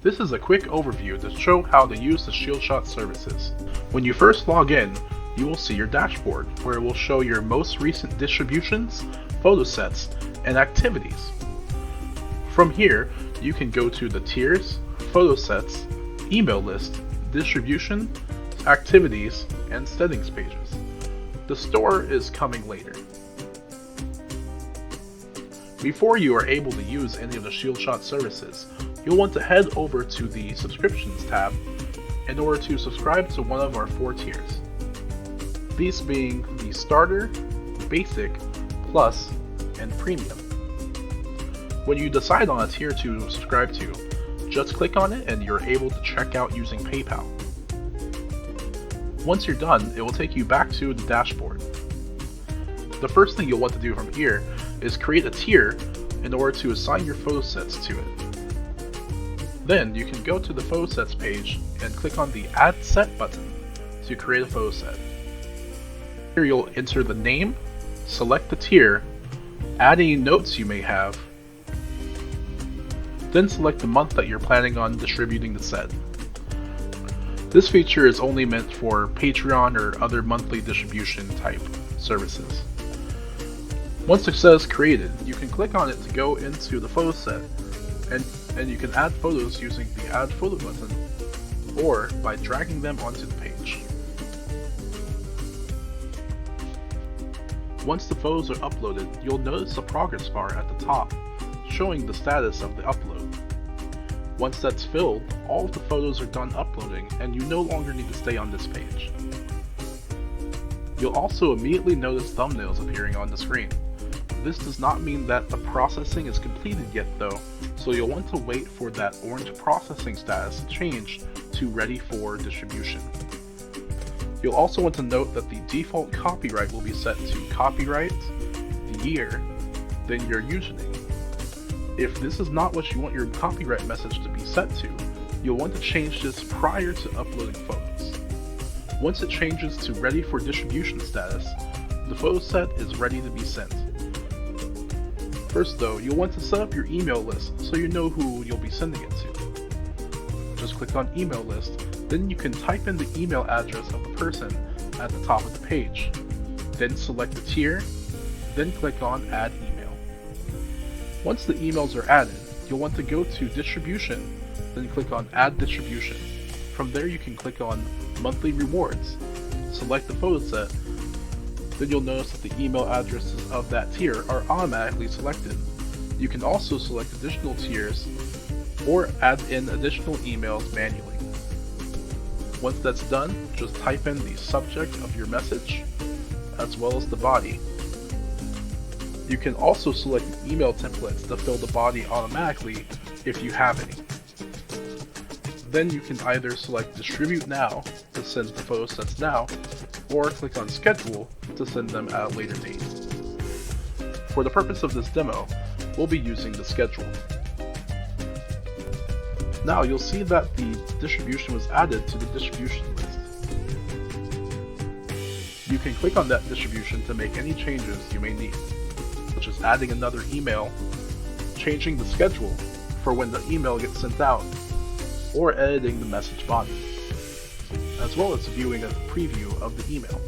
This is a quick overview to show how to use the ShieldShot services. When you first log in, you will see your dashboard, where it will show your most recent distributions, photo sets, and activities. From here, you can go to the tiers, photo sets, email list, distribution, activities, and settings pages. The store is coming later. Before you are able to use any of the ShieldShot services, you'll want to head over to the Subscriptions tab in order to subscribe to one of our 4 tiers. These being the Starter, Basic, Plus, and Premium. When you decide on a tier to subscribe to, just click on it and you're able to check out using PayPal. Once you're done, it will take you back to the dashboard. The first thing you'll want to do from here is create a tier in order to assign your photo sets to it. Then you can go to the photo sets page and click on the Add Set button to create a photo set. Here you'll enter the name, select the tier, add any notes you may have, then select the month that you're planning on distributing the set. This feature is only meant for Patreon or other monthly distribution type services. Once it says created, you can click on it to go into the photo set, and you can add photos using the Add Photo button, or by dragging them onto the page. Once the photos are uploaded, you'll notice a progress bar at the top, showing the status of the upload. Once that's filled, all of the photos are done uploading, and you no longer need to stay on this page. You'll also immediately notice thumbnails appearing on the screen. This does not mean that the processing is completed yet though, so you'll want to wait for that orange processing status to change to ready for distribution. You'll also want to note that the default copyright will be set to copyright, the year, then your username. If this is not what you want your copyright message to be set to, you'll want to change this prior to uploading photos. Once it changes to ready for distribution status, the photo set is ready to be sent. First though, you'll want to set up your email list so you know who you'll be sending it to. Just click on email list, then you can type in the email address of the person at the top of the page. Then select the tier, then click on Add Email. Once the emails are added, you'll want to go to Distribution, then click on Add Distribution. From there you can click on Monthly Rewards, select the photo set, then you'll notice that the email addresses of that tier are automatically selected. You can also select additional tiers or add in additional emails manually. Once that's done, just type in the subject of your message as well as the body. You can also select email templates to fill the body automatically if you have any. Then you can either select Distribute Now to send the photo sets now, or click on Schedule to send them at a later date. For the purpose of this demo, we'll be using the schedule. Now you'll see that the distribution was added to the distribution list. You can click on that distribution to make any changes you may need, such as adding another email, changing the schedule for when the email gets sent out, or editing the message body, as well as viewing a preview of the email.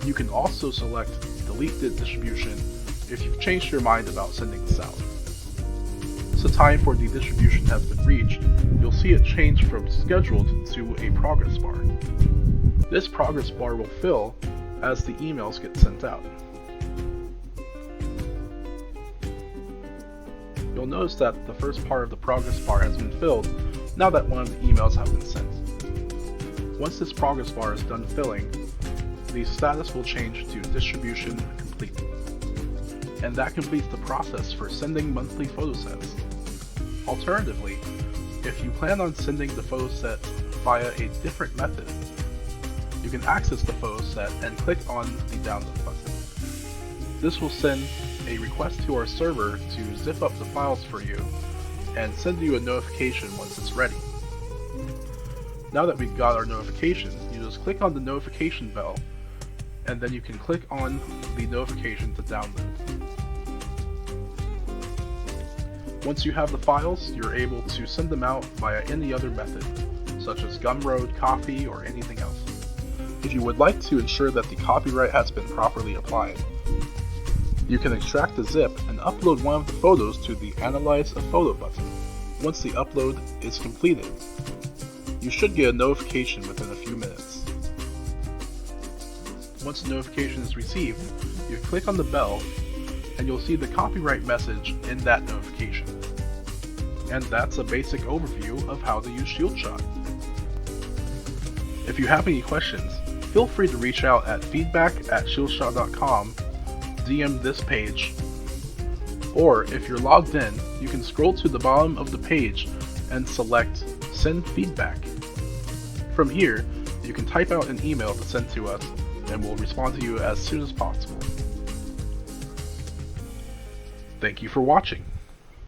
You can also select Delete the distribution if you've changed your mind about sending this out. Once the time for the distribution has been reached, you'll see it change from scheduled to a progress bar. This progress bar will fill as the emails get sent out. You'll notice that the first part of the progress bar has been filled now that one of the emails have been sent. Once this progress bar is done filling, the status will change to distribution complete. And that completes the process for sending monthly photo sets. Alternatively, if you plan on sending the photo set via a different method, you can access the photo set and click on the download button. This will send a request to our server to zip up the files for you and send you a notification once it's ready. Now that we've got our notification, you just click on the notification bell, and then you can click on the notification to download. Once you have the files, you're able to send them out via any other method, such as Gumroad, Copy, or anything else. If you would like to ensure that the copyright has been properly applied, you can extract the zip and upload one of the photos to the Analyze a Photo button. Once the upload is completed, you should get a notification within a few minutes. Once the notification is received, you click on the bell and you'll see the copyright message in that notification. And that's a basic overview of how to use ShieldShot. If you have any questions, feel free to reach out at feedback@shieldshot.com, DM this page, or if you're logged in, you can scroll to the bottom of the page and select Send Feedback. From here, you can type out an email to send to us, and we'll respond to you as soon as possible. Thank you for watching.